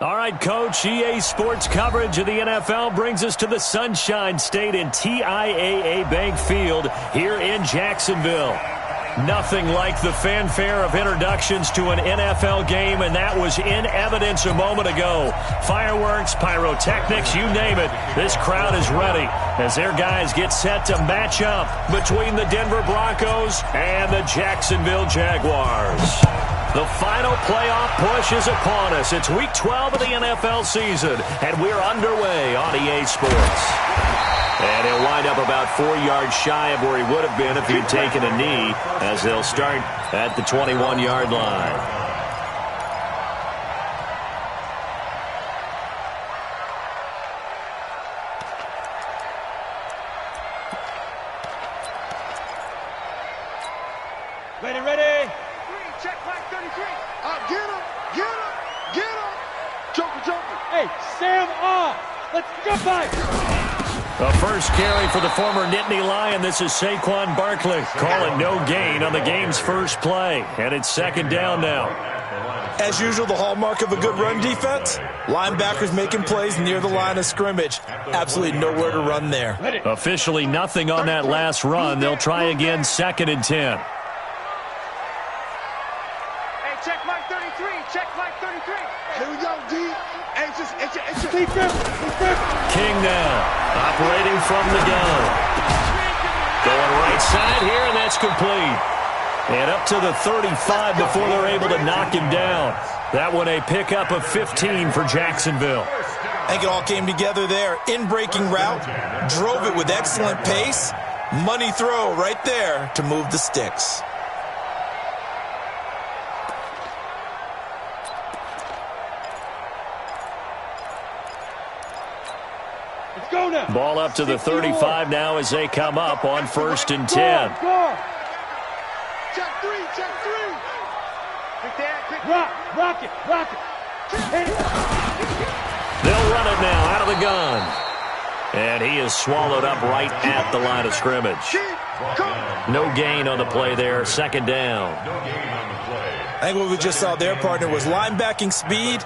All right, Coach, EA Sports coverage of the NFL brings us to the Sunshine State in TIAA Bank Field here in Jacksonville. Nothing like the fanfare of introductions to an NFL game, and that was in evidence a moment ago. Fireworks, pyrotechnics, you name it. This crowd is ready as their guys get set to match up between the Denver Broncos and the Jacksonville Jaguars. The final playoff push is upon us. It's Week 12 of the NFL season, and we're underway on EA Sports. And he'll wind up about 4 yards shy of where he would have been if he'd taken a knee, as they'll start at the 21-yard line. Ready. Check back 33. Get him. Joker. Hey, Sam on. Let's go back. The first carry for the former Nittany Lion. This is Saquon Barkley. Calling no gain on the game's first play. And it's second down now. As usual, the hallmark of a good run defense, linebackers making plays near the line of scrimmage. Absolutely nowhere to run there. Officially nothing on that last run. They'll try again, 2nd and 10. Hey, check Mike 33. Here we go, D. Hey, it's King now, operating from the gun. Going right side here, and that's complete. And up to the 35 before they're able to knock him down. That one a pickup of 15 for Jacksonville. I think it all came together there. In-breaking route, drove it with excellent pace. Money throw right there to move the sticks. Go now. Ball up to the 35 now as they come up on 1st and 10. Check three. Rock it. They'll run it now out of the gun. And he is swallowed up right at the line of scrimmage. No gain on the play there, 2nd down. I think what we just saw there, partner, was linebacking speed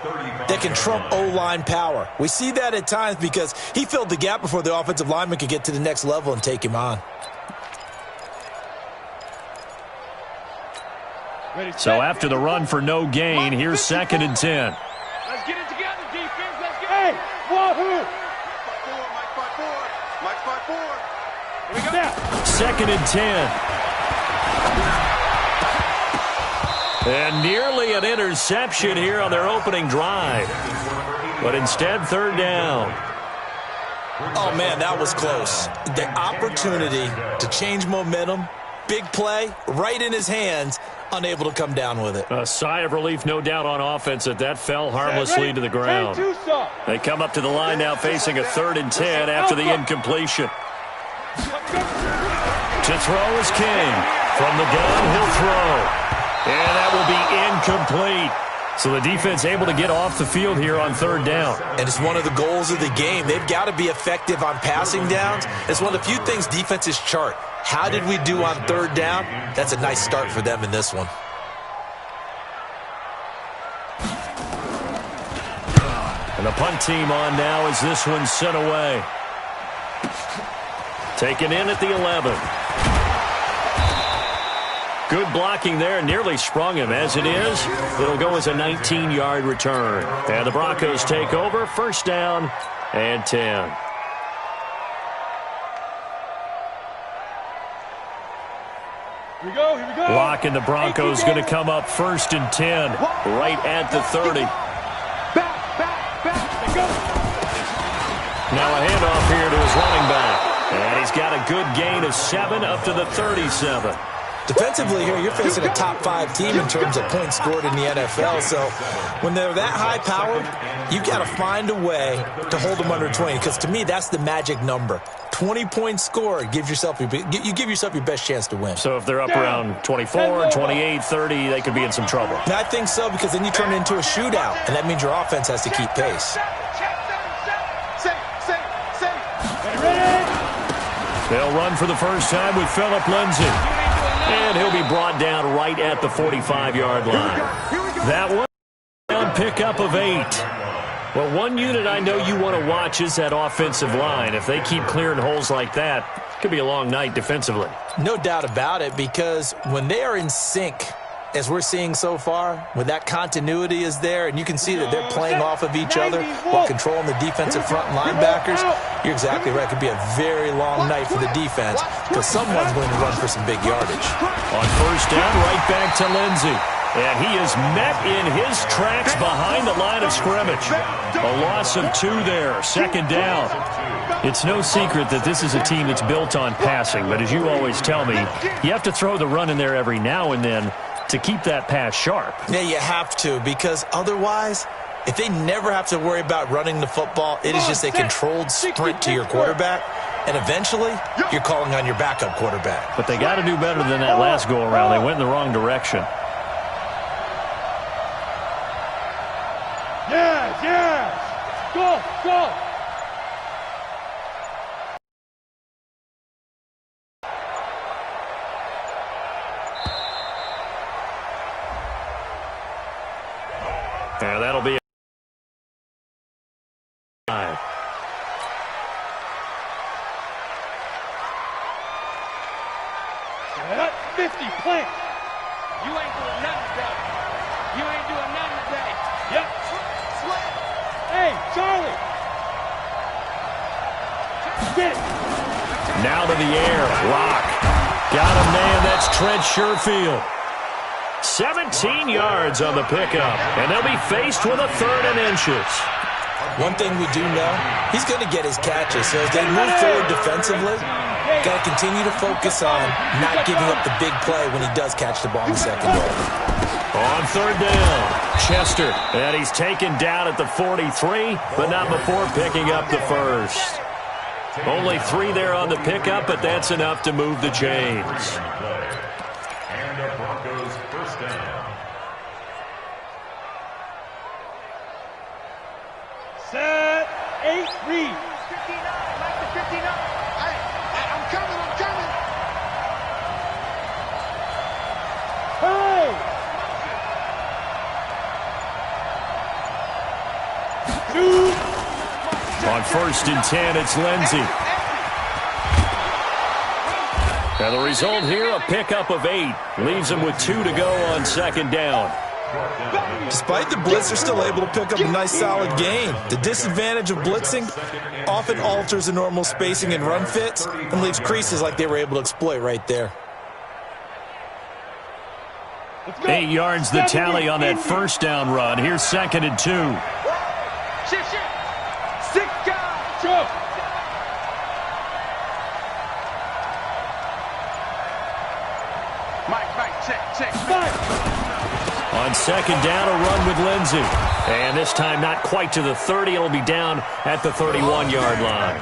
that can trump O-line power. We see that at times because he filled the gap before the offensive lineman could get to the next level and take him on. So after the run for no gain, here's 2nd and 10. Let's get it together, defense. Let's get it. Hey, wahoo! Mike 5-4. Here we go. 2nd and 10. And nearly an interception here on their opening drive. But instead, 3rd down. Oh, man, that was close. The opportunity to change momentum, big play, right in his hands, unable to come down with it. A sigh of relief, no doubt, on offense that fell harmlessly to the ground. They come up to the line now facing a 3rd and 10 after the incompletion. To throw is King. From the gun, he'll throw. And that will be incomplete. So the defense able to get off the field here on 3rd down. And it's one of the goals of the game. They've got to be effective on passing downs. It's one of the few things defenses chart. How did we do on 3rd down? That's a nice start for them in this one. And the punt team on now as this one's sent away. Taken in at the 11. Good blocking there, nearly sprung him. As it is, it'll go as a 19-yard return. And the Broncos take over, 1st down and 10. Here we go. Block, and the Broncos going to come up 1st and 10, right at the 30. Back. Go. Now a handoff here to his running back. And he's got a good gain of 7 up to the 37. Defensively here, you're facing a top 5 team in terms of points scored in the NFL. So when they're that high-powered, you've got to find a way to hold them under 20. Because to me, that's the magic number. 20 points scored gives yourself you give yourself your best chance to win. So if they're up around 24, 28, 30, they could be in some trouble. And I think so, because then you turn it into a shootout, and that means your offense has to keep pace. They'll run for the first time with Phillip Lindsay. And he'll be brought down right at the 45-yard line. That one down pickup of 8. Well, one unit I know you want to watch is that offensive line. If they keep clearing holes like that, it could be a long night defensively. No doubt about it, because when they are in sync, as we're seeing so far, when that continuity is there, and you can see that they're playing off of each other while controlling the defensive front linebackers, you're exactly right. It could be a very long night for the defense because someone's going to run for some big yardage. On first down, right back to Lindsey. And he is met in his tracks behind the line of scrimmage. A loss of 2 there, second down. It's no secret that this is a team that's built on passing, but as you always tell me, you have to throw the run in there every now and then to keep that pass sharp. Yeah, you have to, because otherwise, if they never have to worry about running the football, it is just a controlled sprint to your quarterback, and eventually, you're calling on your backup quarterback. But they got to do better than that last go-around. They went in the wrong direction. Yes! Go! Yeah, that'll be a 50, plant. You ain't doing nothing today. You ain't doing nothing today. Yep. Sweat. Hey, Charlie. Get it. Now to the air. Lock. Got him, man. That's Trent Sherfield. 17 yards on the pickup. And they'll be faced with a 3rd and inches. One thing we do know, he's going to get his catches. So as they move forward defensively, got to continue to focus on not giving up the big play when he does catch the ball in the secondary. On 3rd down, Chester. And he's taken down at the 43, but not before picking up the 1st. Only 3 there on the pickup, but that's enough to move the chains. And the Broncos first down. Set, 8, read. 59, like the 59. I'm coming. Hey! On 1st and 10, it's Lindsey. And the result here, a pickup of 8. Leaves them with 2 to go on 2nd down. Despite the blitz, they're still able to pick up a nice, solid gain. The disadvantage of blitzing often alters the normal spacing and run fits and leaves creases like they were able to exploit right there. 8 yards the tally on that 1st down run. Here's 2nd and 2. Shit. 6 guys. Go. Mike, check. On 2nd down, a run with Lindsey. And this time not quite to the 30. It'll be down at the 31-yard line.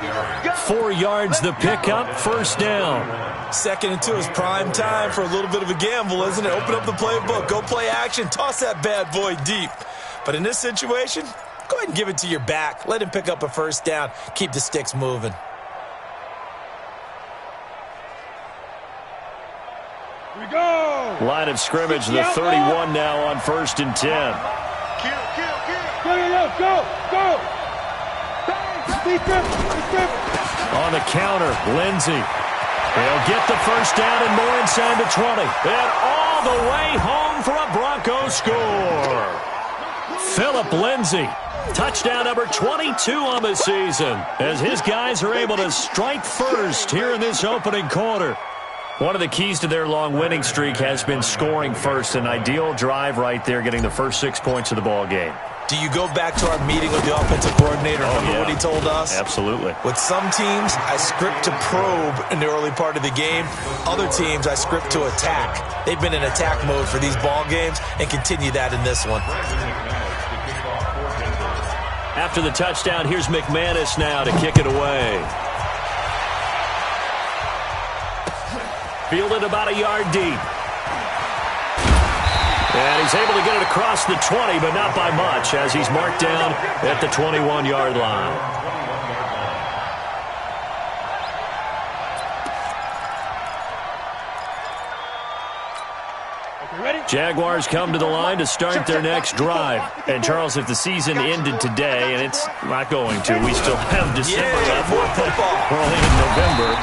4 yards the pickup, 1st down. 2nd and 2 is prime time for a little bit of a gamble, isn't it? Open up the playbook, go play action, toss that bad boy deep. But in this situation, go ahead and give it to your back. Let him pick up a 1st down. Keep the sticks moving. We go. Line of scrimmage, the 31 now on 1st and 10. Go. Be careful. On the counter, Lindsey. They'll get the 1st down and more inside the 20. And all the way home for a Broncos score. Phillip Lindsey, touchdown number 22 on the season, as his guys are able to strike first here in this opening quarter. One of the keys to their long winning streak has been scoring first. An ideal drive right there, getting the first 6 points of the ball game. Do you go back to our meeting with the offensive coordinator? Remember what he told us? Absolutely. With some teams, I script to probe in the early part of the game. Other teams, I script to attack. They've been in attack mode for these ball games and continue that in this one. After the touchdown, here's McManus now to kick it away. Fielded about a yard deep. And he's able to get it across the 20, but not by much, as he's marked down at the 21-yard line. Okay, ready? Jaguars come to the line to start their next drive. And, Charles, if the season ended today, and it's not going to, we still have December left. More football. We're only in November.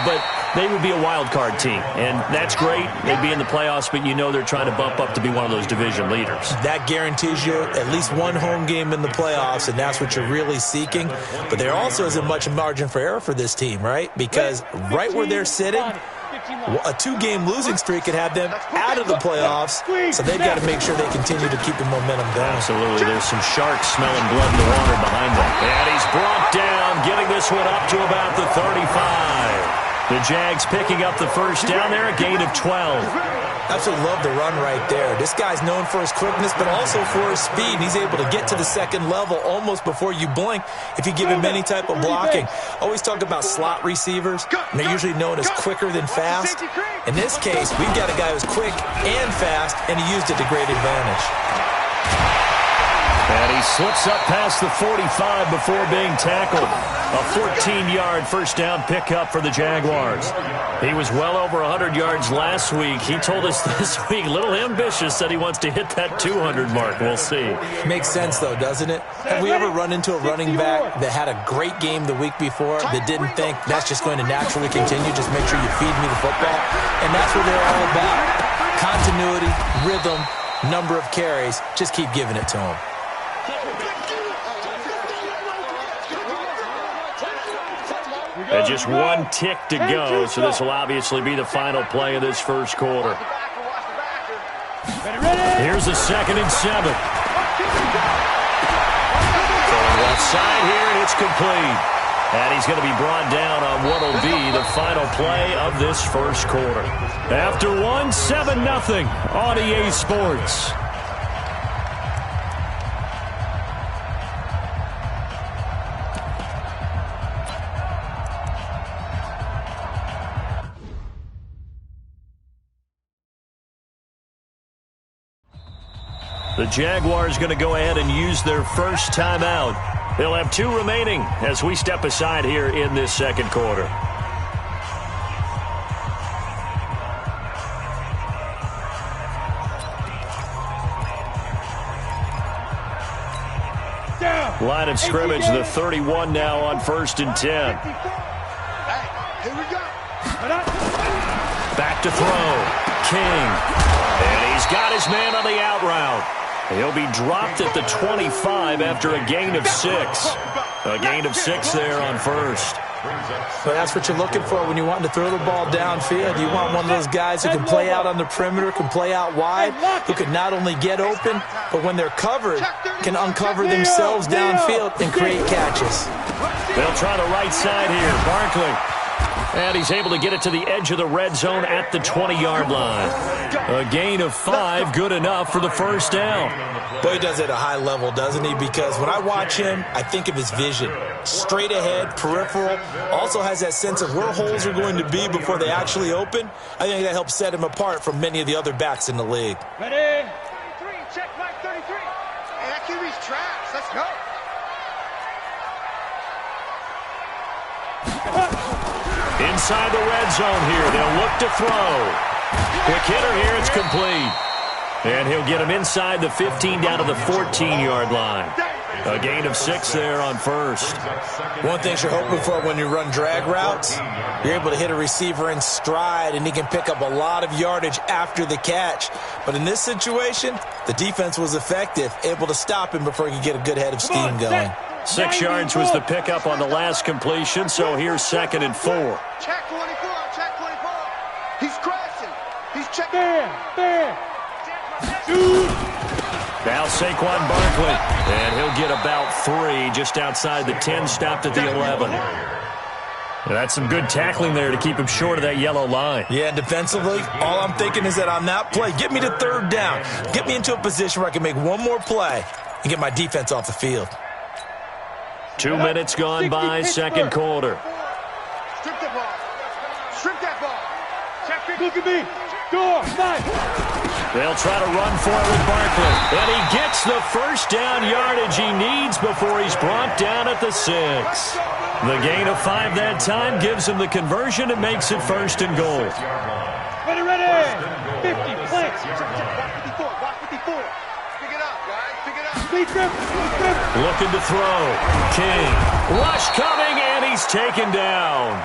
But they would be a wild card team, and that's great. They'd be in the playoffs, but you know they're trying to bump up to be one of those division leaders. That guarantees you at least one home game in the playoffs, and that's what you're really seeking. But there also isn't much margin for error for this team, right? Because right where they're sitting, a 2-game losing streak could have them out of the playoffs, so they've got to make sure they continue to keep the momentum going. Absolutely. There's some sharks smelling blood in the water behind them. And he's brought down, getting this one up to about the 35. The Jags picking up the first down there, a gain of 12. Absolutely love the run right there. This guy's known for his quickness, but also for his speed. And he's able to get to the second level almost before you blink if you give him any type of blocking. Always talk about slot receivers, and they're usually known as quicker than fast. In this case, we've got a guy who's quick and fast, and he used it to great advantage. And he slips up past the 45 before being tackled. A 14-yard first down pickup for the Jaguars. He was well over 100 yards last week. He told us this week, a little ambitious, said he wants to hit that 200 mark. We'll see. Makes sense, though, doesn't it? Have we ever run into a running back that had a great game the week before that didn't think that's just going to naturally continue? Just make sure you feed me the football. And that's what they're all about. Continuity, rhythm, number of carries. Just keep giving it to them. And just one tick to go, so this will obviously be the final play of this first quarter. Here's a 2nd and 7. Going left side here, and it's complete. And he's going to be brought down on what will be the final play of this first quarter. After one, 7-0 on EA Sports. The Jaguars going to go ahead and use their first timeout. They'll have 2 remaining as we step aside here in this second quarter. Line of scrimmage, the 31 now on 1st and 10. Here we go. Back to throw. King. And he's got his man on the out route. He'll be dropped at the 25 after a gain of 6. A gain of 6 there on 1st. But that's what you're looking for when you want to throw the ball downfield. You want one of those guys who can play out on the perimeter, can play out wide, who can not only get open, but when they're covered, can uncover themselves downfield and create catches. They'll try the right side here. Barkley. And he's able to get it to the edge of the red zone at the 20-yard line. A gain of 5, good enough for the first down. Boy, he does it at a high level, doesn't he? Because when I watch him, I think of his vision. Straight ahead, peripheral, also has that sense of where holes are going to be before they actually open. I think that helps set him apart from many of the other backs in the league. Ready? 33, check mark 33. Hey, that QB's trash. Let's go. Inside the red zone here. They'll look to throw. Quick hitter here. It's complete. And he'll get him inside the 15 down to the 14-yard line. A gain of 6 there on 1st. One thing you're hoping for when you run drag routes, you're able to hit a receiver in stride, and he can pick up a lot of yardage after the catch. But in this situation, the defense was effective, able to stop him before he could get a good head of steam going. 6 yards was the pickup on the last completion, so here's 2nd and 4. Check 24, check 24. He's crashing. He's checking. Bam. Now Saquon Barkley, and he'll get about 3 just outside the 10, stopped at the 11. That's some good tackling there to keep him short of that yellow line. Yeah, defensively, all I'm thinking is that on that play, get me to 3rd down. Get me into a position where I can make one more play and get my defense off the field. 2 minutes gone by, second quarter. Strip that ball. Strip that ball. Check 50. Look at me. Door. Nice. They'll try to run for it with Barkley. And he gets the first down yardage he needs before he's brought down at the 6. The gain of 5 that time gives him the conversion and makes it 1st and goal. Ready. 50, plant. Watch 54. Pick it up, guys. Pick it up. Speed grip. Looking to throw. King. Rush coming, and he's taken down.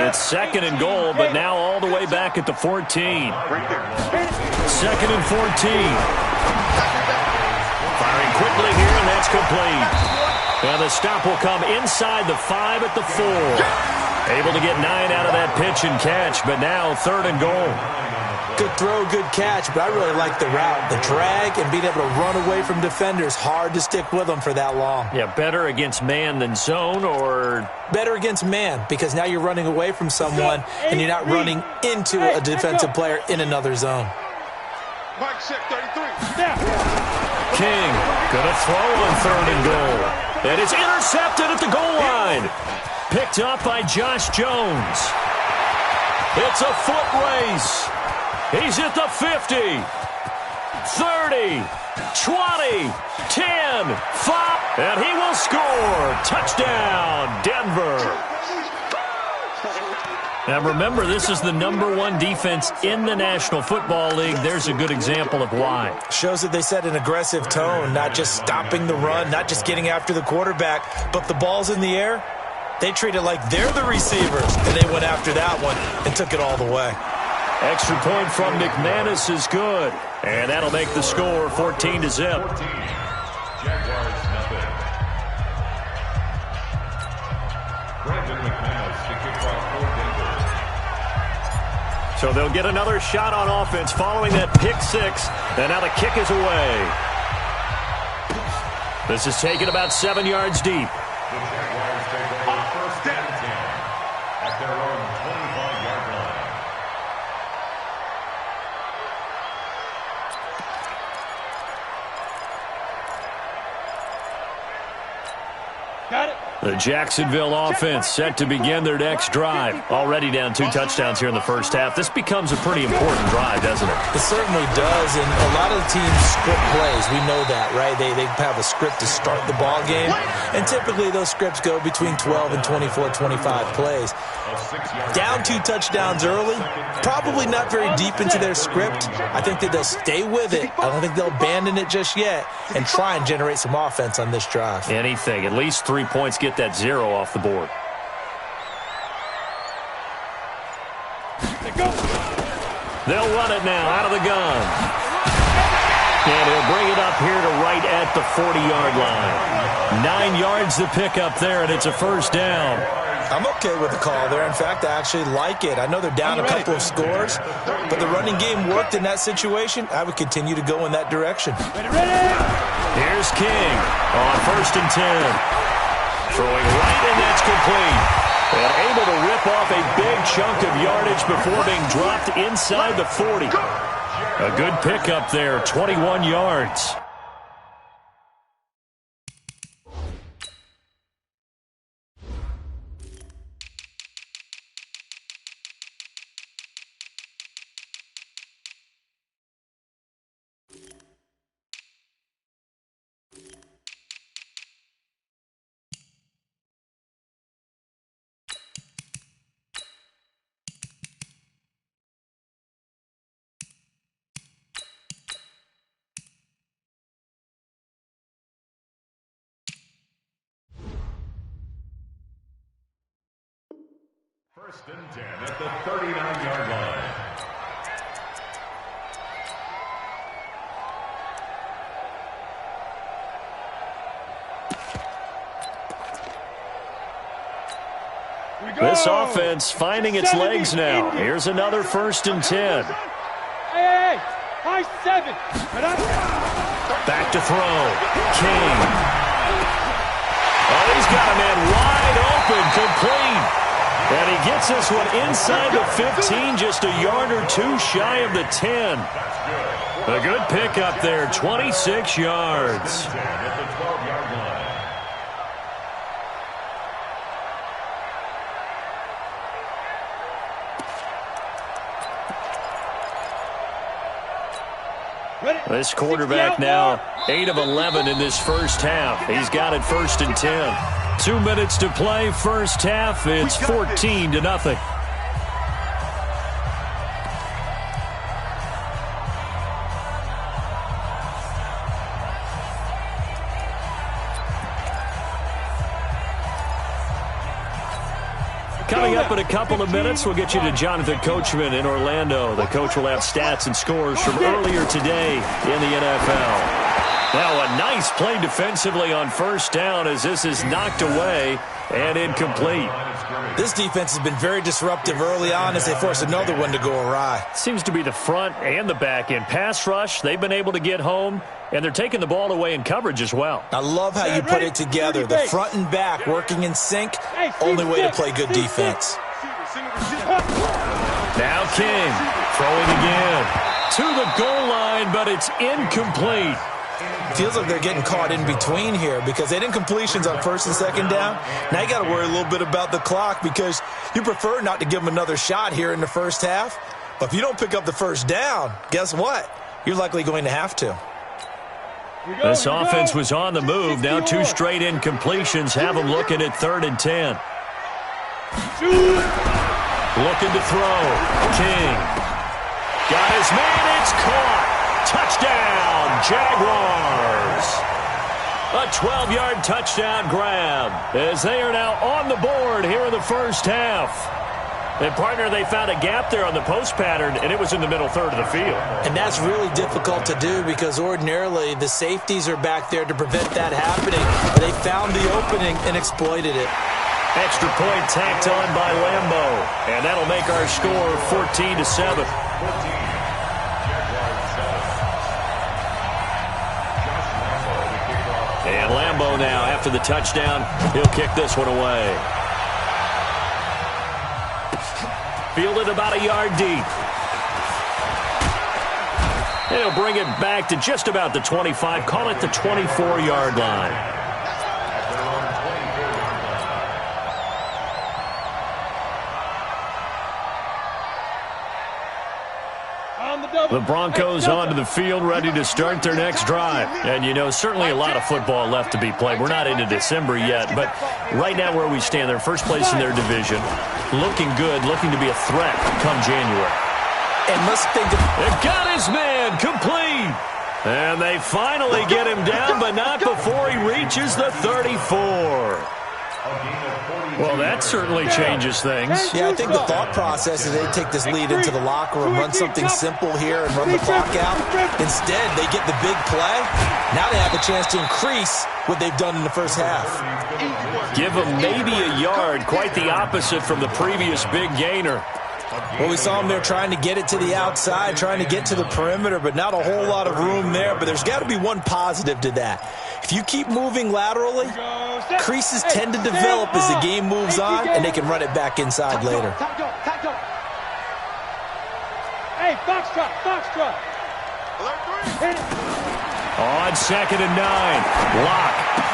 It's 2nd and goal, but now all the way back at the 14. 2nd and 14. Firing quickly here, and that's complete. And the stop will come inside the 5 at the 4. Able to get 9 out of that pitch and catch, but now 3rd and goal. Good throw, good catch, but I really like the route. The drag and being able to run away from defenders, hard to stick with them for that long. Yeah, better against man than zone, or? Better against man, because now you're running away from someone and you're not running into a defensive player in another zone. Mike check 33. King gonna throw on 3rd and goal. And it's intercepted at the goal line. Picked up by Josh Jones. It's a foot race. He's at the 50, 30, 20, 10, 5, and he will score. Touchdown, Denver. Now remember, this is the #1 defense in the National Football League. There's a good example of why. Shows that they set an aggressive tone, not just stopping the run, not just getting after the quarterback, but the ball's in the air. They treat it like they're the receivers, and they went after that one and took it all the way. Extra point from McManus is good. And that'll make the score 14-0. Jaguars nothing. Brandon McManus to kick off for Denver. So they'll get another shot on offense following that pick 6. And now the kick is away. This is taken about 7 yards deep. The Jaguars take over 1st and 10 at their own 25-yard line. Got it. The Jacksonville offense set to begin their next drive. Already down 2 touchdowns here in the first half. This becomes a pretty important drive, doesn't it? It certainly does, and a lot of the teams script plays. We know that, right? They have a script to start the ball game, and typically those scripts go between 12 and 24, 25 plays. Down 2 touchdowns early, probably not very deep into their script. I think that they'll stay with it. I don't think they'll abandon it just yet and try and generate some offense on this drive. Anything. At least 3 points, get that 0 off the board. They'll run it now out of the gun. And he'll bring it up here to right at the 40-yard line. 9 yards to pick up there, and it's a first down. I'm okay with the call there. In fact, I actually like it. I know they're down a couple of scores, but the running game worked in that situation. I would continue to go in that direction. Here's King on 1st and 10. Throwing right, and that's complete. And able to rip off a big chunk of yardage before being dropped inside the 40. A good pickup there, 21 yards. First and 10 at the 39-yard line. This offense finding its legs now. Here's another 1st and 10. Hey, high 7. Back to throw. King. Oh, he's got a man wide open, complete. And he gets this one inside the 15, just a yard or 2 shy of the 10. A good pickup there, 26 yards. At the 12-yard line. This quarterback now 8 of 11 in this first half. He's got it 1st and 10. 2 minutes to play, first half. It's 14-0. Coming up in a couple of minutes, we'll get you to Jonathan Coachman in Orlando. The coach will have stats and scores from earlier today in the NFL. Now a nice play defensively on first down as this is knocked away and incomplete. This defense has been very disruptive early on as they force another one to go awry. Seems to be the front and the back end. Pass rush, they've been able to get home, and they're taking the ball away in coverage as well. I love how you put it together. The front and back working in sync, only way to play good defense. Now King throwing again to the goal line, but it's incomplete. Feels like they're getting caught in between here because they didn't completions on first and second down. Now you got to worry a little bit about the clock because you prefer not to give them another shot here in the first half. But if you don't pick up the first down, guess what? You're likely going to have to. This offense was on the move. Now 2 straight incompletions have them looking at 3rd and 10. Looking to throw. King. Got his man. It's caught. Touchdown, Jaguars. A 12-yard touchdown grab as they are now on the board here in the first half. And, partner, they found a gap there on the post pattern, and it was in the middle third of the field. And that's really difficult to do because ordinarily the safeties are back there to prevent that happening. But they found the opening and exploited it. Extra point tacked on by Lambo. And that'll make our score 14-7. And Lambo now, after the touchdown, he'll kick this one away. Fielded about a yard deep. And he'll bring it back to just about the 25, call it the 24-yard line. The Broncos onto the field, ready to start their next drive. And, you know, certainly a lot of football left to be played. We're not into December yet, but right now where we stand, they're first place in their division. Looking good, looking to be a threat come January. And let's think they've got his man complete. And they finally get him down, but not before he reaches the 34. Well, that certainly changes things. Yeah, I think the thought process is they take this lead into the locker room, run something simple here and run the clock out. Instead, they get the big play. Now they have a chance to increase what they've done in the first half. Give them maybe a yard, quite the opposite from the previous big gainer. Well, we saw them there trying to get it to the outside, trying to get to the perimeter, but not a whole lot of room there. But there's got to be one positive to that. If you keep moving laterally, creases tend to develop as the game moves on, and they can run it back inside later. Hey, box truck. On 2nd and 9, Locke.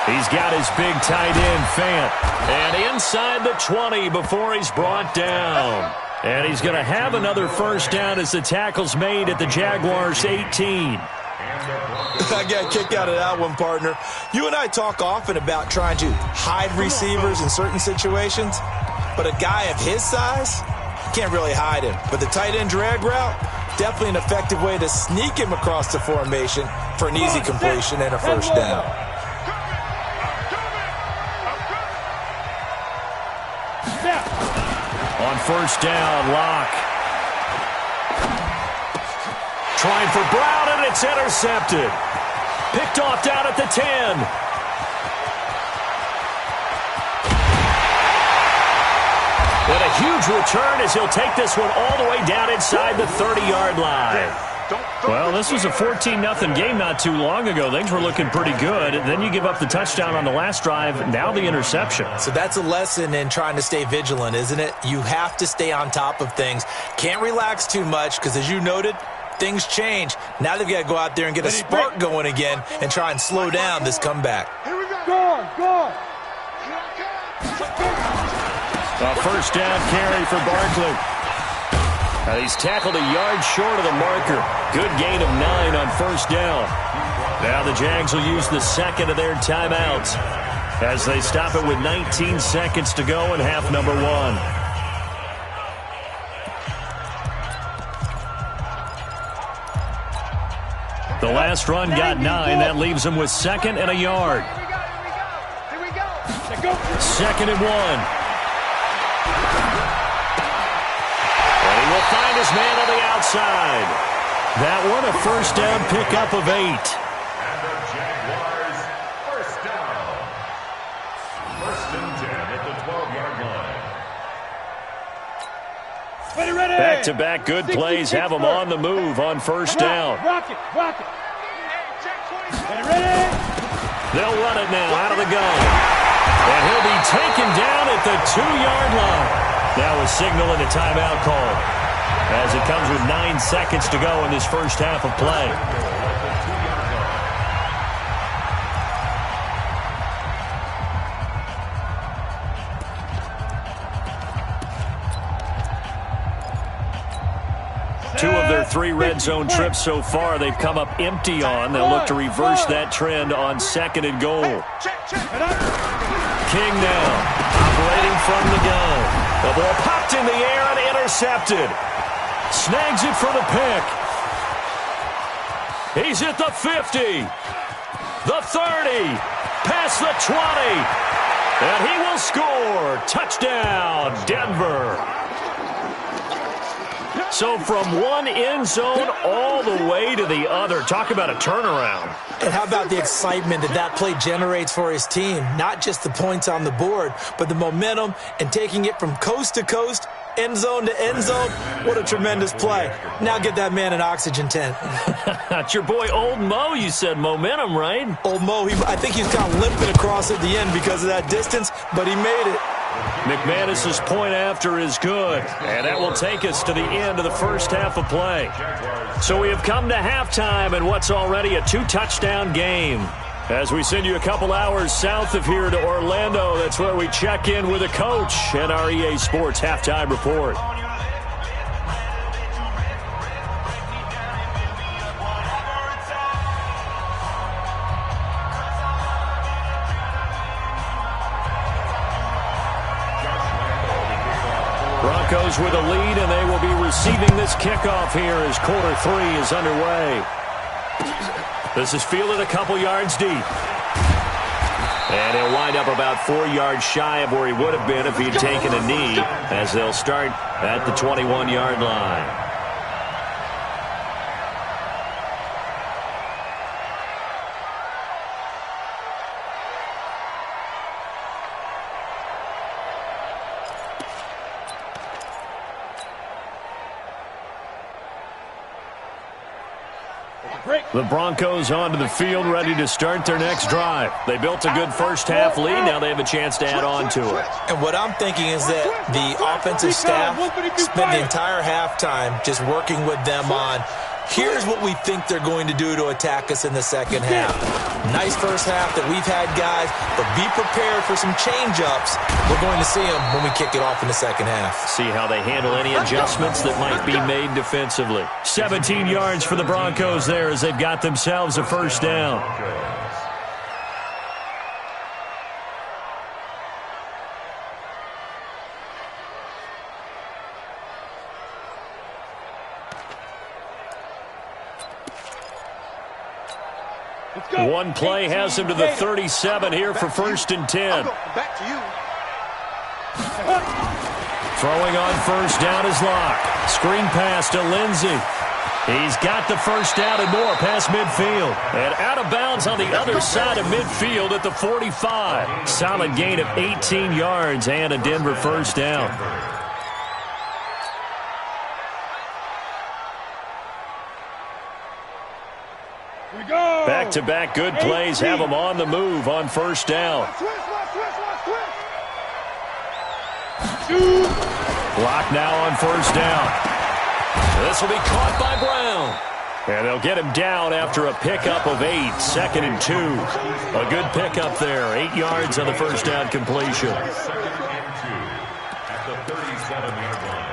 He's got his big tight end, Fant. And inside the 20 before he's brought down. And he's going to have another first down as the tackle's made at the Jaguars' 18. I got a kick out of that one, partner. You and I talk often about trying to hide receivers in certain situations, but a guy of his size can't really hide him. But the tight end drag route, definitely an effective way to sneak him across the formation for an easy completion and a first down. On first down, Locke. Trying for Brown, and it's intercepted. Picked off down at the 10. And a huge return as he'll take this one all the way down inside the 30-yard line. Well, this was a 14-0 game not too long ago. Things were looking pretty good. Then you give up the touchdown on the last drive. Now the interception. So that's a lesson in trying to stay vigilant, isn't it? You have to stay on top of things. Can't relax too much because, as you noted, things change. Now they've got to go out there and get a spark going again and try and slow down this comeback. Go. A first down carry for Barkley. He's tackled a yard short of the marker. Good gain of 9 on first down. Now the Jags will use the second of their timeouts as they stop it with 19 seconds to go in half number 1. The last run got 9. That leaves them with 2nd and a yard. 2nd and 1. And he will find his man on the outside. That one a first down pickup of 8. And the Jaguars, first down. First and 10 at the 12-yard line. Ready. Back-to-back good plays have him on the move on first down. Rock it. Ready. They'll run it now out of the gun. And he'll be taken down at the 2-yard line. Now a signal and a timeout call, as it comes with 9 seconds to go in this first half of play. Two of their 3 red zone trips so far they've come up empty on. They'll look to reverse that trend on 2nd and goal. King now operating from the gun. The ball popped in the air and intercepted. Snags it for the pick. He's at the 50. The 30. Past the 20. And he will score. Touchdown, Denver. So from one end zone all the way to the other. Talk about a turnaround. And how about the excitement that play generates for his team? Not just the points on the board, but the momentum and taking it from coast to coast, end zone to end zone. What a tremendous play. Now get that man an oxygen tent. That's your boy Old Mo. You said momentum, right? Old Mo, I think he's kind of limping across at the end because of that distance, but he made it. McManus's point after is good, and that will take us to the end of the first half of play. So we have come to halftime in what's already a 2-touchdown game. As we send you a couple hours south of here to Orlando, that's where we check in with a coach and our EA Sports Halftime Report. Broncos with a lead, and they will be receiving this kickoff here as quarter 3 is underway. This is fielded a couple yards deep. And he'll wind up about 4 yards shy of where he would have been if he had taken a knee, as they'll start at the 21-yard line. The Broncos onto the field, ready to start their next drive. They built a good first-half lead. Now they have a chance to add on to it. And what I'm thinking is that the offensive staff spent the entire halftime just working with them on, here's what we think they're going to do to attack us in the second half. Nice first half that we've had, guys, but be prepared for some change-ups. We're going to see them when we kick it off in the second half. See how they handle any adjustments that might be made defensively. 17 yards for the Broncos there as they've got themselves a first down. One play has him to the 37 here for first and 10. Back to you. Throwing on first down is Locke. Screen pass to Lindsey. He's got the first down and more past midfield. And out of bounds on the other side of midfield at the 45. Solid gain of 18 yards and a Denver first down. Back-to-back good plays have them on the move on first down. Block now on first down. This will be caught by Brown. And they'll get him down after a pickup of 8, 2nd and 2. A good pickup there, 8 yards on the first down completion. 2nd and 2 at the 37-yard line.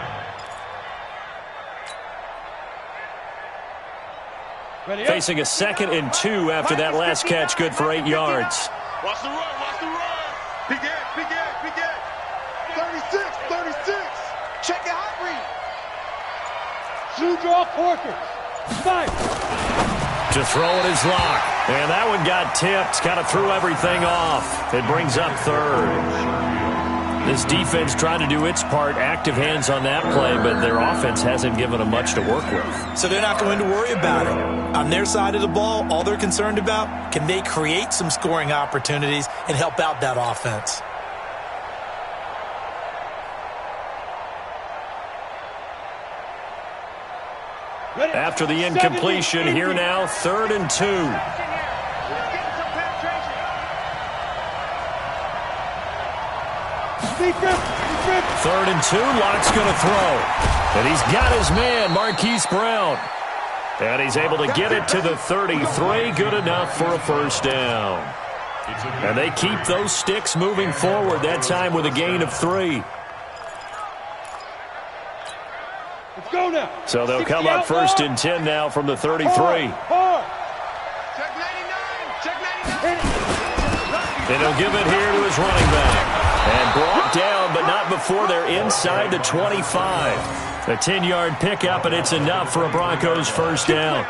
Facing a 2nd and 2 after that last catch, good for 8 yards. Watch the run, watch the run. Big Ed. 36. Check the hot read. Shoe draw Porter. Fight. To throw it is Locke. And that one got tipped. Kind of threw everything off. It brings up third. This defense trying to do its part, active hands on that play, but their offense hasn't given them much to work with. So they're not going to worry about it. On their side of the ball, all they're concerned about, can they create some scoring opportunities and help out that offense? After the incompletion, here now, 3rd and 2. Third and 2, Lock's going to throw. And he's got his man, Marquise Brown. And he's able to get it to the 33, good enough for a first down. And they keep those sticks moving forward, that time with a gain of 3. Let's go now. So they'll come up 1st and 10 now from the 33. Hard. Check 99. Check 99. And he'll give it here to his running back. And brought down, but not before they're inside the 25. A 10-yard pickup, and it's enough for a Broncos first down.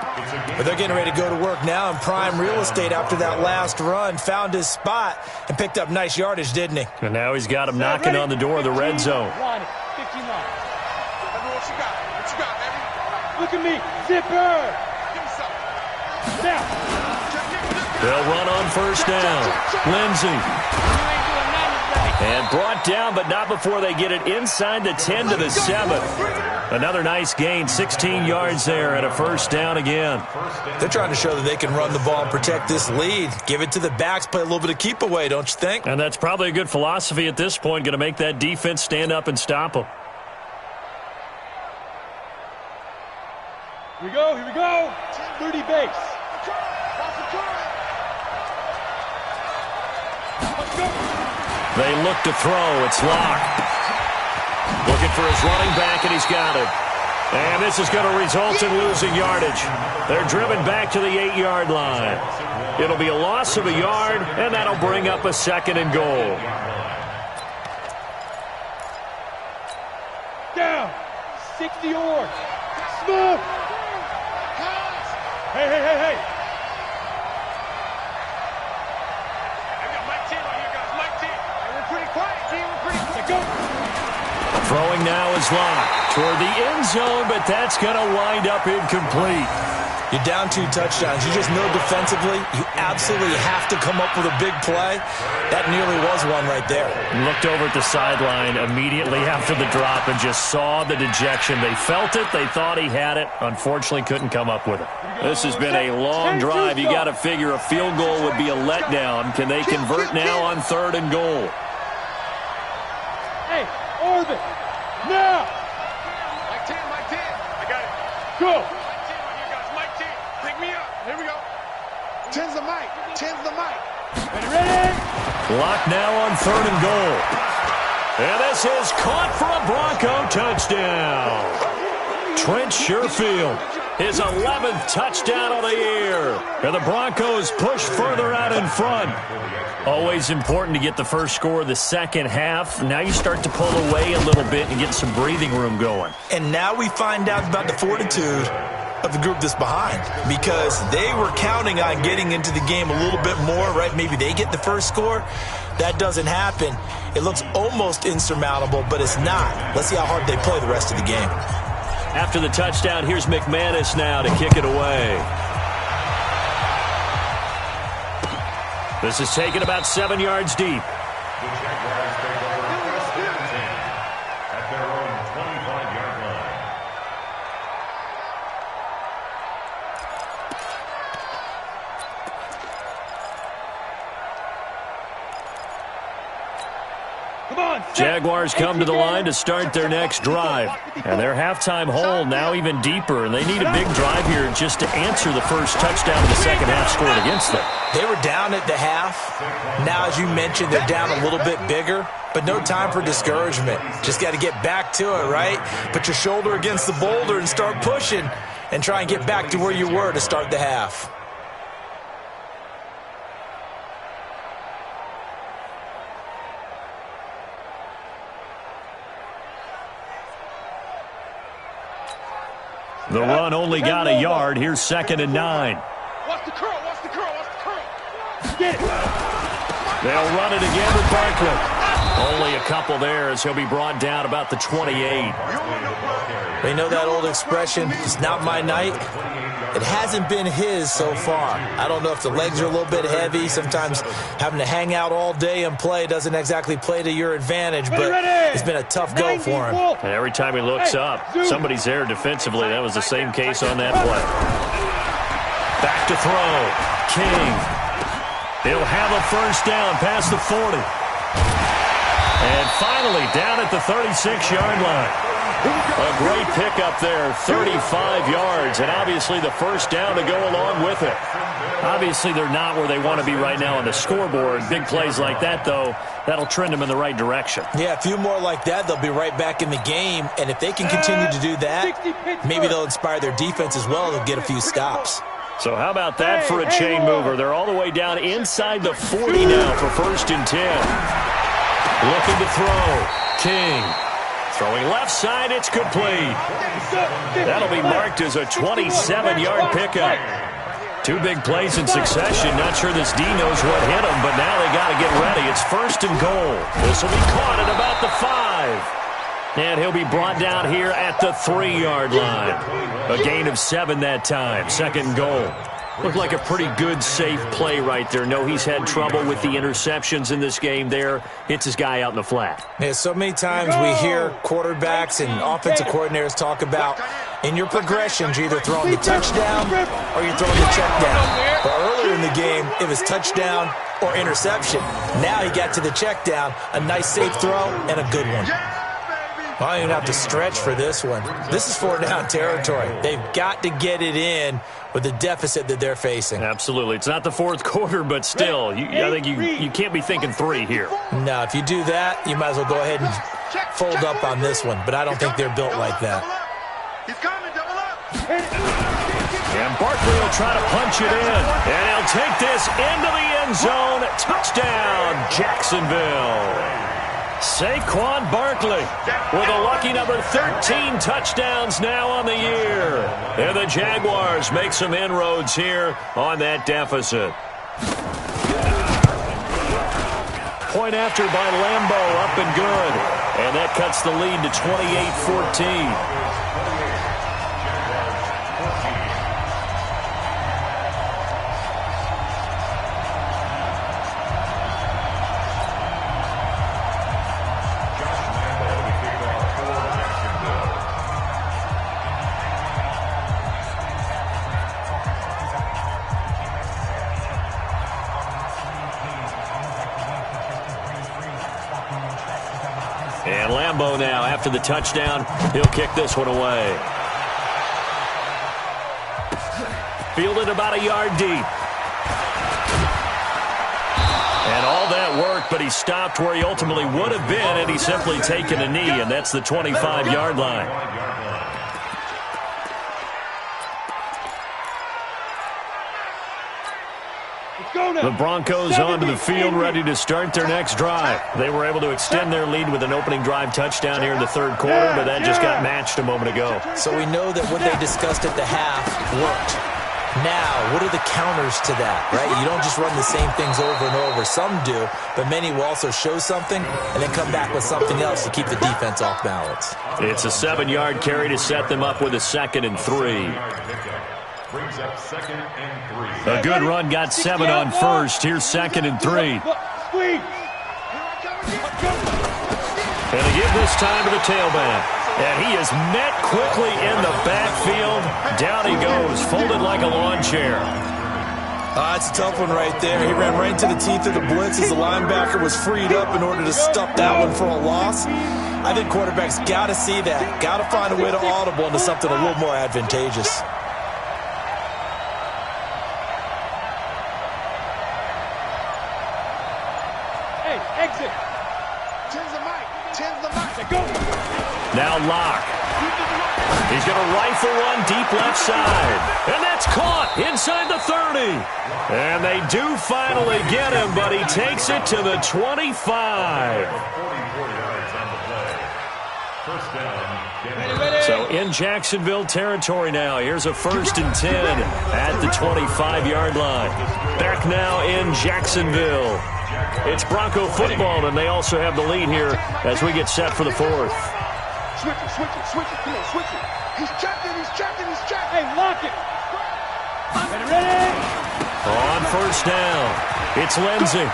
But they're getting ready to go to work now in prime real estate after that last run. Found his spot and picked up nice yardage, didn't he? And now he's got him knocking on the door of the red zone. 59. What you got? What you got, baby? Look at me. Zipper. Give me something. Now. They'll run on first down. Lindsey. And brought down, but not before they get it inside the 10 to the 7. Another nice gain, 16 yards there, and a first down again. They're trying to show that they can run the ball and protect this lead. Give it to the backs, play a little bit of keep away, don't you think? And that's probably a good philosophy at this point, going to make that defense stand up and stop them. Here we go. Here we go. 30 base. Let's go. They look to throw. It's Locke. Looking for his running back, and he's got it. And this is going to result in losing yardage. They're driven back to the 8-yard line. It'll be a loss of a yard, and that'll bring up a 2nd and goal. Down. 60 yards. Smooth. Hey. Throwing now is Locke toward the end zone, but that's going to wind up incomplete. You're down 2 touchdowns. You just know defensively you absolutely have to come up with a big play. That nearly was one right there. Looked over at the sideline immediately after the drop and just saw the dejection. They felt it. They thought he had it. Unfortunately, couldn't come up with it. This has been a long drive. You got to figure a field goal would be a letdown. Can they convert now on 3rd and goal? Hey, orbit. Now. Mike 10. I got it. Go. Mike 10 right here, guys. Mike 10. Pick me up. Here we go. 10's the mic. 10's the mic. Ready? Lock now on 3rd and goal. And this is caught for a Bronco touchdown. Trent Sherfield, his 11th touchdown of the year. And the Broncos push further out in front. Always important to get the first score of the second half. Now you start to pull away a little bit and get some breathing room going. And now we find out about the fortitude of the group that's behind, because they were counting on getting into the game a little bit more, right? Maybe they get the first score. That doesn't happen. It looks almost insurmountable, but it's not. Let's see how hard they play the rest of the game. After the touchdown, here's McManus now to kick it away. This is taken about 7 yards deep. The Jaguars take over 1st and 10 at their own 25-yard line. Come on. Jaguars come to the line to start their next drive. And their halftime hole now even deeper. And they need a big drive here just to answer the first touchdown of the second half scored against them. They were down at the half. Now, as you mentioned, they're down a little bit bigger. But no time for discouragement. Just got to get back to it, right? Put your shoulder against the boulder and start pushing. And try and get back to where you were to start the half. The run only got a yard. Here's 2nd and 9. Watch the curl. Get it. They'll run it again with Barkley. Only a couple there as he'll be brought down about the 28. They know that old expression, it's not my night. It hasn't been his so far. I don't know if the legs are a little bit heavy. Sometimes having to hang out all day and play doesn't exactly play to your advantage, but it's been a tough go for him. And every time he looks up, somebody's there defensively. That was the same case on that play. Back to throw. King. He'll have a first down past the 40. And finally down at the 36-yard line. A great pickup there, 35 yards, and obviously the first down to go along with it. Obviously they're not where they want to be right now on the scoreboard. Big plays like that, though, that'll trend them in the right direction. Yeah, a few more like that, they'll be right back in the game, and if they can continue to do that, maybe they'll inspire their defense as well. They'll get a few stops. So how about that for a chain mover? They're all the way down inside the 40 now for 1st and 10. Looking to throw. King. Throwing left side, it's complete. That'll be marked as a 27-yard pickup. Two big plays in succession. Not sure this D knows what hit him, but now they got to get ready. It's 1st and goal. This will be caught at about the 5. And he'll be brought down here at the 3-yard line. A gain of 7 that time. 2nd and goal. Looked like a pretty good, safe play right there. No, he's had trouble with the interceptions in this game there. Hits his guy out in the flat. Yeah, so many times we hear quarterbacks and offensive coordinators talk about in your progressions, you're either throwing the touchdown or you're throwing the check down. But earlier in the game, it was touchdown or interception. Now he got to the check down, a nice safe throw, and a good one. I don't even have to stretch for this one. This is 4-down territory. They've got to get it in with the deficit that they're facing. Absolutely. It's not the 4th quarter, but still, I think you can't be thinking 3 here. No, if you do that, you might as well go ahead and fold up on this one, but I don't think they're built like that. He's coming, double up. And Barkley will try to punch it in, and he'll take this into the end zone. Touchdown, Jacksonville. Saquon Barkley with a lucky number 13 touchdowns now on the year. And the Jaguars make some inroads here on that deficit. Point after by Lambo, up and good. And that cuts the lead to 28-14. And Lambo now, after the touchdown, he'll kick this one away. Fielded about a yard deep. And all that work, but he stopped where he ultimately would have been, and he's simply taken a knee, and that's the 25-yard line. The Broncos onto the field, ready to start their next drive. They were able to extend their lead with an opening drive touchdown here in the 3rd quarter, but that just got matched a moment ago. So we know that what they discussed at the half worked. Now, what are the counters to that, right? You don't just run the same things over and over. Some do, but many will also show something and then come back with something else to keep the defense off balance. It's a 7-yard carry to set them up with a 2nd and 3. Brings up 2nd and 3. A good run got 7 on first. Here's 2nd and 3. Squeeze. And they give this time to the tailback. And he is met quickly in the backfield. Down he goes, folded like a lawn chair. It's a tough one right there. He ran right into the teeth of the blitz as the linebacker was freed up in order to stuff that one for a loss. I think quarterbacks got to see that. Got to find a way to audible into something a little more advantageous. Exit. Change the mic. Go. Now Locke. He's going to rifle one deep left side. And that's caught inside the 30. And they do finally get him, but he takes it to the 25. 44 yards on the play. First down. So in Jacksonville territory now. Here's a 1st and 10 at the 25-yard line. Back now in Jacksonville. It's Bronco football, and they also have the lead here as we get set for the fourth. Switch it. Come on, switch it. He's checking. Hey, lock it. Ready? On first down, it's Lindsey.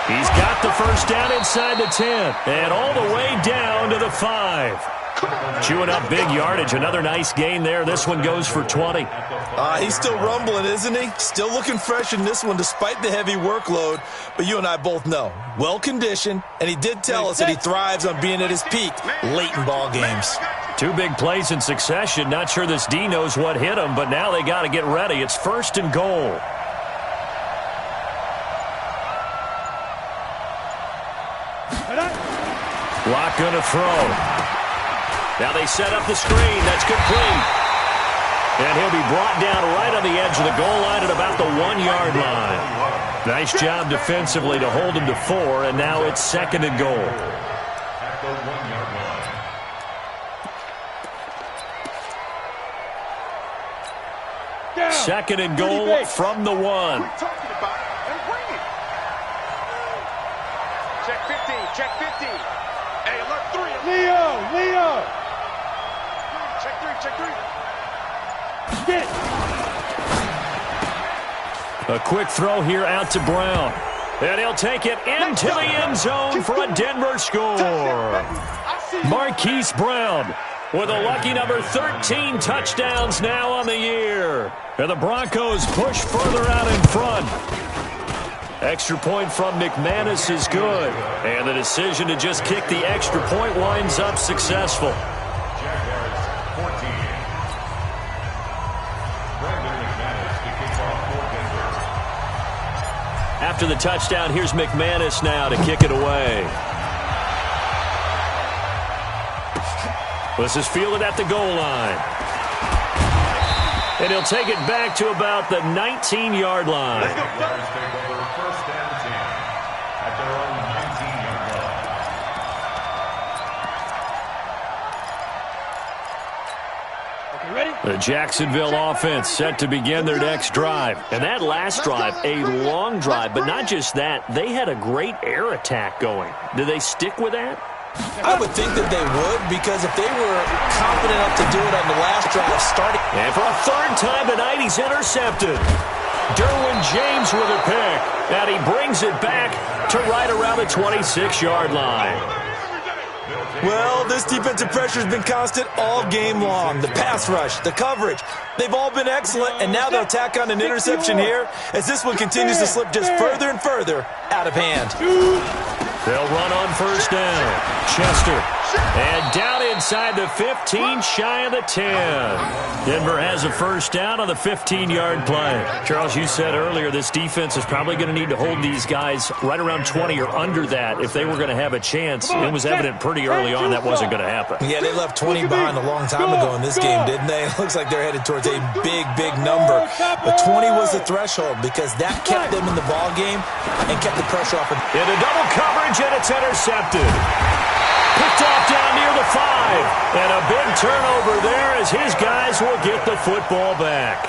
He's got the first down inside the 10 and all the way down to the 5. Chewing up big yardage. Another nice gain there. This one goes for 20. He's still rumbling, isn't he? Still looking fresh in this one despite the heavy workload. But you and I both know, well-conditioned, and he did tell us that he thrives on being at his peak late in ball games. 2 big plays in succession. Not sure this D knows what hit him, but now they got to get ready. It's first and goal. Lock going to throw. Now they set up the screen. That's complete. And he'll be brought down right on the edge of the goal line at about the 1-yard line. Nice job defensively to hold him to 4, and now it's second and goal. At the 1-yard line. Second and goal from the 1. Check 15. Hey, alert 3. Leo. Check 3. Get it. A quick throw here out to Brown. And he'll take it into the end zone for a Denver score. Marquise Brown with a lucky number 13 touchdowns now on the year. And the Broncos push further out in front. Extra point from McManus is good. And the decision to just kick the extra point winds up successful. Jaguars 14. Brandon McManus to kick off for Denver. After the touchdown, here's McManus now to kick it away. This is fielded at the goal line. And he'll take it back to about the 19-yard line. Jaguars take over first and 10 at their own 19-yard line. Okay, ready? The Jacksonville offense set to begin their next drive. And that last drive, a long drive, but not just that. They had a great air attack going. Do they stick with that? I would think that they would, because if they were confident enough to do it on the last drive starting. And for a third time tonight, he's intercepted. Derwin James with a pick. And he brings it back to right around the 26-yard line. Well, this defensive pressure has been constant all game long. The pass rush, the coverage, they've all been excellent, and now they'll tack on an interception here as this one continues to slip just further and further out of hand. They'll run on first down. Chester. And down inside the 15, shy of the 10. Denver has a first down on the 15-yard play. Charles, you said earlier this defense is probably going to need to hold these guys right around 20 or under that if they were going to have a chance. It was evident pretty early on that wasn't going to happen. Yeah, they left 20 behind a long time ago in this game, didn't they? It looks like they're headed towards a big, big number. But 20 was the threshold because that kept them in the ball game and kept the pressure off. Into double coverage, and it's intercepted. Picked off down near the 5. And a big turnover there as his guys will get the football back.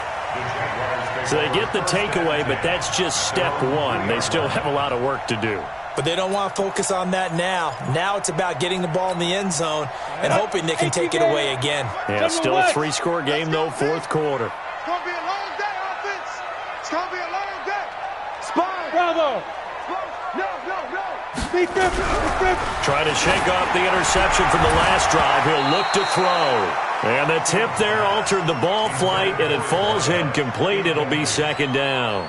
So they get the takeaway, but that's just step 1. They still have a lot of work to do. But they don't want to focus on that now. Now it's about getting the ball in the end zone and hoping they can take it away again. Yeah, still a 3-score game, though, fourth quarter. It's going to be a long day, offense. It's going to be a long day. Spine. Bravo. No. Be different. Trying to shake off the interception from the last drive. He'll look to throw. And the tip there altered the ball flight, and it falls incomplete. It'll be second down.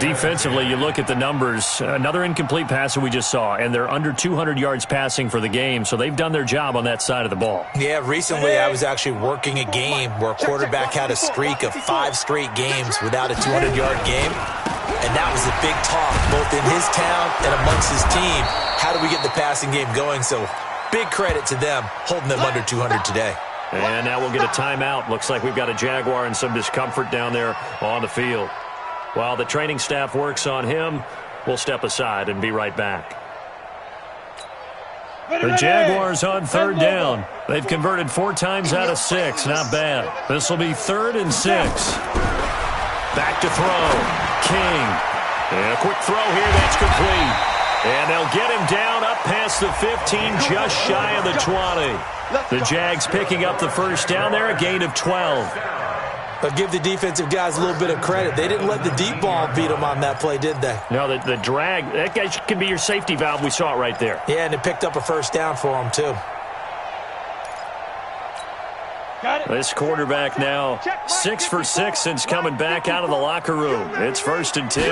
Defensively, you look at the numbers. Another incomplete pass that we just saw, and they're under 200 yards passing for the game, so they've done their job on that side of the ball. Yeah, recently I was actually working a game where a quarterback had a streak of 5 straight games without a 200-yard game. And that was a big talk, both in his town and amongst his team. How do we get the passing game going? So big credit to them, holding them under 200 today. And now we'll get a timeout. Looks like we've got a Jaguar and some discomfort down there on the field. While the training staff works on him, we'll step aside and be right back. The Jaguars on third down. They've converted 4 times out of 6. Not bad. This will be 3rd and 6. Back to throw. King. And a quick throw here, that's complete. And they'll get him down up past the 15, just shy of the 20. The Jags picking up the first down there, a gain of 12. But give the defensive guys a little bit of credit. They didn't let the deep ball beat them on that play, did they? No, the drag, that guy can be your safety valve. We saw it right there. Yeah, and it picked up a first down for them, too. This quarterback now 6 for 6 since coming back out of the locker room. It's 1st and 10.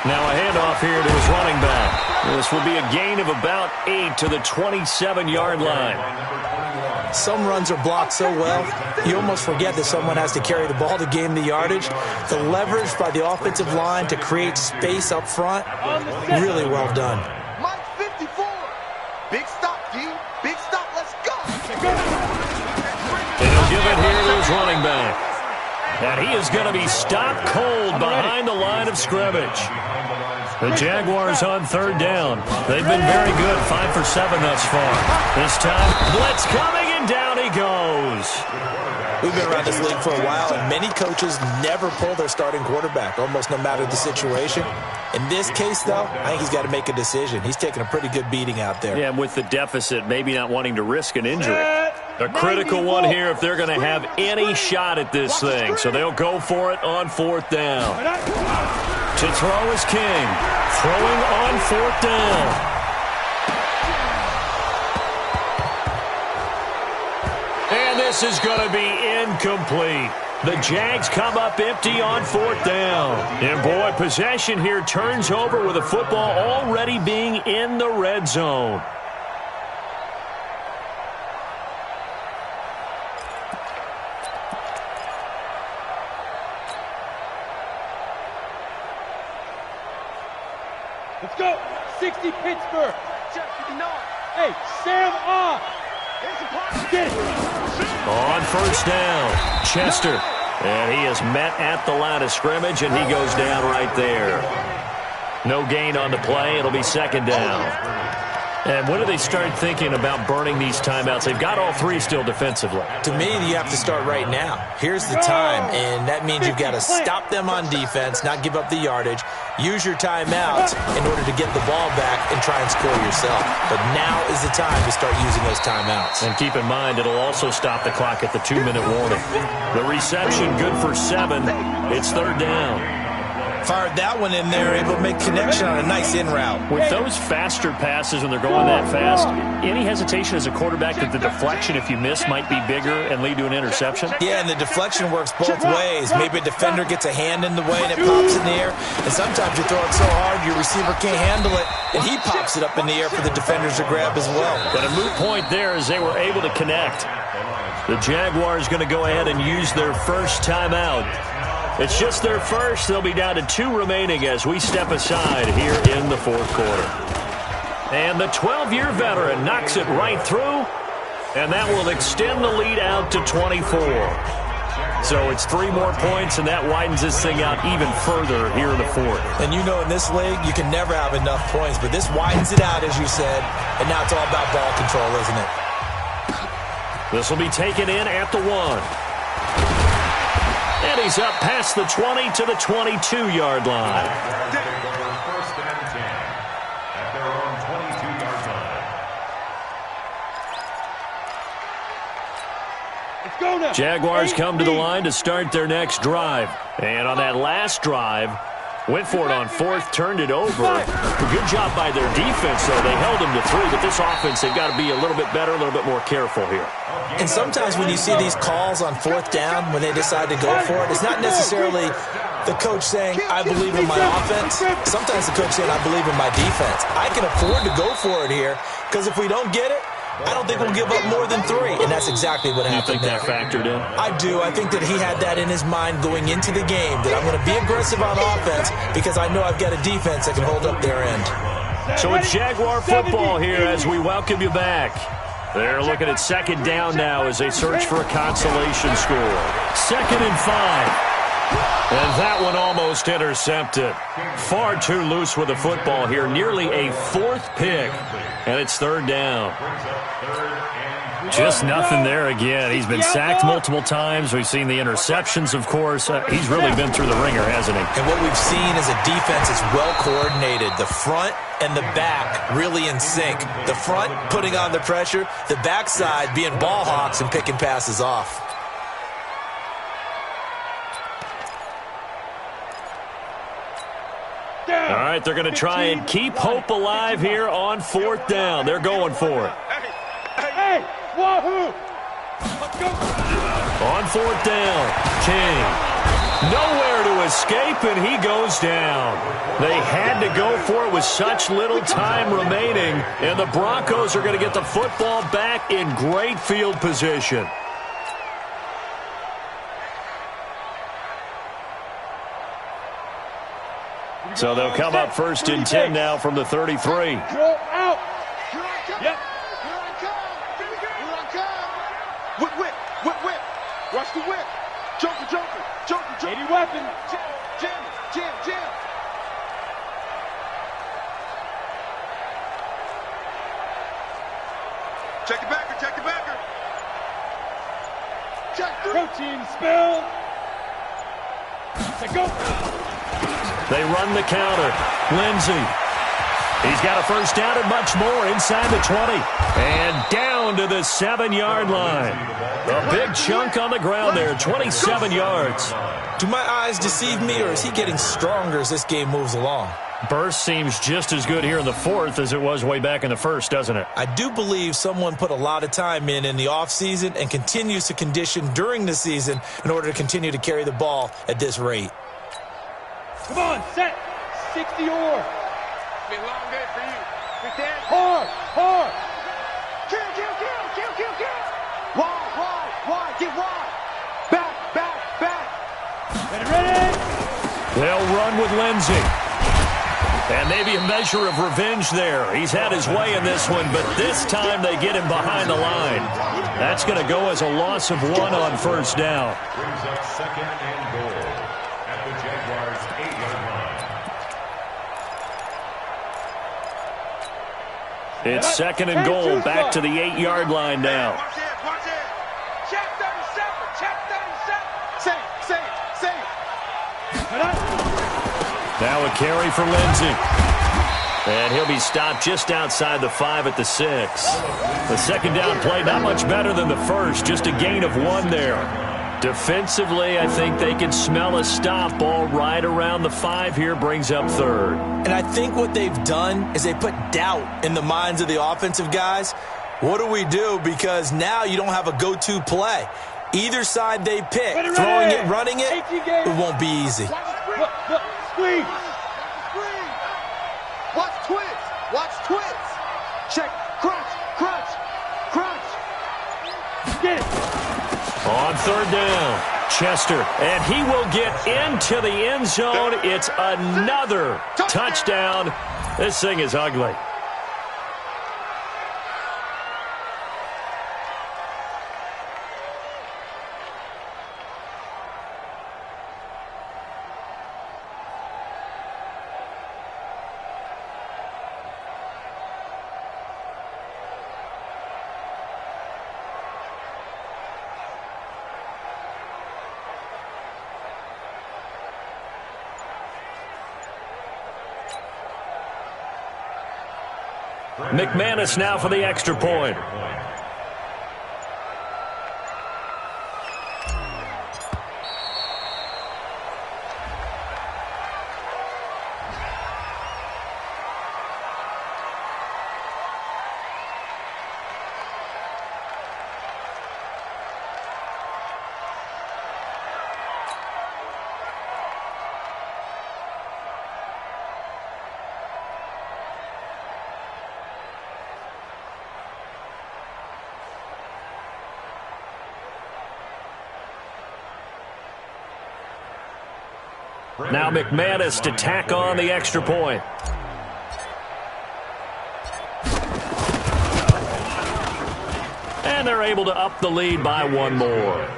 Now a handoff here to his running back. This will be a gain of about 8 to the 27-yard line. Some runs are blocked so well, you almost forget that someone has to carry the ball to gain the yardage. The leverage by the offensive line to create space up front, really well done. Mike 54. Big stop, D. Big stop. Let's go. And he'll give it here to his running back. And he is going to be stopped cold behind the line of scrimmage. The Jaguars on 3rd down. They've been very good, 5 for 7 thus far. This time, blitz coming, and down he goes. We've been around this league for a while, and many coaches never pull their starting quarterback, almost no matter the situation. In this case, though, I think he's got to make a decision. He's taking a pretty good beating out there. Yeah, with the deficit, maybe not wanting to risk an injury. A critical one here if they're going to have any shot at this thing. So they'll go for it on 4th down. To throw is King. Throwing on 4th down. And this is going to be incomplete. The Jags come up empty on 4th down. And boy, possession here turns over with the football already being in the red zone. Let's go. 60 Pittsburgh. Hey, Sam off. Get it. On 1st down, Chester. And he is met at the line of scrimmage, and he goes down right there. No gain on the play. It'll be 2nd down. And when do they start thinking about burning these timeouts? They've got all 3 still defensively. To me, you have to start right now. Here's the time, and that means you've got to stop them on defense, not give up the yardage, use your timeouts in order to get the ball back and try and score yourself. But now is the time to start using those timeouts. And keep in mind, it'll also stop the clock at the 2-minute warning. The reception good for 7. It's 3rd down. Fired that one in there, able to make connection on a nice in route. With those faster passes and they're going that fast, any hesitation as a quarterback that the deflection, if you miss, might be bigger and lead to an interception? Yeah, and the deflection works both ways. Maybe a defender gets a hand in the way and it pops in the air. And sometimes you throw it so hard your receiver can't handle it, and he pops it up in the air for the defenders to grab as well. But a moot point there as they were able to connect. The Jaguars going to go ahead and use their first timeout. It's just their first. They'll be down to 2 remaining as we step aside here in the 4th quarter. And the 12-year veteran knocks it right through, and that will extend the lead out to 24. So it's 3 more points, and that widens this thing out even further here in the 4th. And you know in this league, you can never have enough points, but this widens it out, as you said, and now it's all about ball control, isn't it? This will be taken in at the 1. And he's up past the 20 to the 22-yard line. First and 10 at their own 22-yard line. Let's go now. Jaguars come to the line to start their next drive. And on that last drive, went for it on 4th, turned it over. A good job by their defense, though. They held them to 3, but this offense, they've got to be a little bit better, a little bit more careful here. And sometimes when you see these calls on 4th down, when they decide to go for it, it's not necessarily the coach saying, I believe in my offense. Sometimes the coach saying, I believe in my defense. I can afford to go for it here, because if we don't get it, I don't think we'll give up more than 3, and that's exactly what happened there. You think that factored in? I do. I think that he had that in his mind going into the game, that I'm going to be aggressive on offense because I know I've got a defense that can hold up their end. So it's Jaguar football here as we welcome you back. They're looking at 2nd down now as they search for a consolation score. 2nd and 5. And that one almost intercepted. Far too loose with the football here. Nearly a fourth pick. And it's third down. Just nothing there again. He's been sacked multiple times. We've seen the interceptions, of course. He's really been through the ringer, hasn't he? And what we've seen is a defense that's well coordinated. The front and the back really in sync. The front putting on the pressure. The backside being ball hawks and picking passes off. All right, they're going to try and keep hope alive here on fourth down. They're going for it. Hey, wahoo! Let's go. On fourth down, King. Nowhere to escape, and he goes down. They had to go for it with such little time remaining, and the Broncos are going to get the football back in great field position. So they'll come up first and 10 now from the 33. Roll out. Here I come. Yep. Here I come. Here I come. Whip, whip, whip, whip. Rush the whip. Joker, joker, joker, joker. 80 weapon. Jam, jam, jam. Check the backer, check the backer. Check three. Protein spill. Let's go. They run the counter. Lindsey. He's got a first down and much more inside the 20. And down to the 7-yard line. A big chunk on the ground there, 27 yards. Do my eyes deceive me, or is he getting stronger as this game moves along? Burst seems just as good here in the fourth as it was way back in the first, doesn't it? I do believe someone put a lot of time in the offseason and continues to condition during the season in order to continue to carry the ball at this rate. Come on, set. 60 or. Be a long day for you. Hard, hard. Kill, kill, kill, kill, kill, kill. Wide, get wide. Back, back, back. Ready. They'll run with Lindsey. And maybe a measure of revenge there. He's had his way in this one, but this time they get him behind the line. That's going to go as a loss of 1 on first down. Brings up second and goal at the Jaguars' 8-yard line. It's second and goal, back to the 8-yard line now. Watch it, watch it. Check 37, check 37. Say it. Now a carry for Lindsey. And he'll be stopped just outside the 5 at the 6. The second down play, not much better than the first, just a gain of 1 there. Defensively, I think they can smell a stop. Ball right around the 5 here, brings up third. And I think what they've done is they put doubt in the minds of the offensive guys. What do we do? Because now you don't have a go-to play. Either side they pick, throwing it, running it, it won't be easy. Look, squeeze. Watch twins. Watch twins. Check. Crunch. Get it. On third down, Chester, and he will get into the end zone. It's another touchdown. This thing is ugly. McManus now for the extra point. Now McManus to tack on the extra point. And they're able to up the lead by 1 more.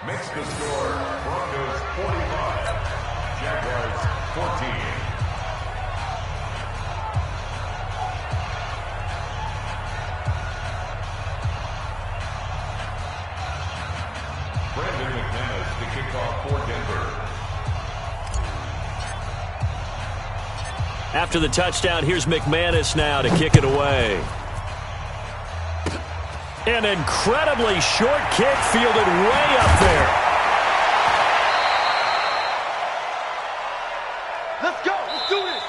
makes the score Broncos 45, Jaguars 14. Brandon McManus to kick off for Denver. After the touchdown, here's McManus now to kick it away. An incredibly short kick fielded way up there. Let's go. Let's do this.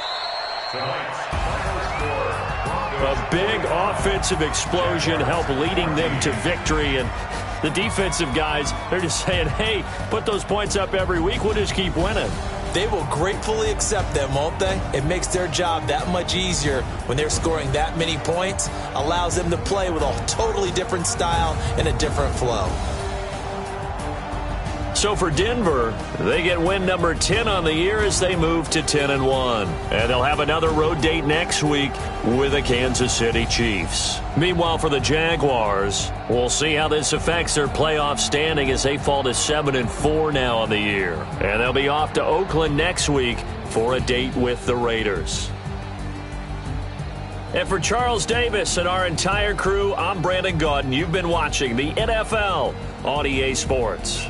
Tonight's final score, Broncos A big offensive explosion helped leading them to victory. And the defensive guys, they're just saying, hey, put those points up every week. We'll just keep winning. They will gratefully accept them, won't they? It makes their job that much easier when they're scoring that many points. Allows them to play with a totally different style and a different flow. So for Denver, they get win number 10 on the year as they move to 10-1. And they'll have another road date next week with the Kansas City Chiefs. Meanwhile, for the Jaguars, we'll see how this affects their playoff standing as they fall to 7-4 now on the year. And they'll be off to Oakland next week for a date with the Raiders. And for Charles Davis and our entire crew, I'm Brandon Gaudin. You've been watching the NFL on EA Sports.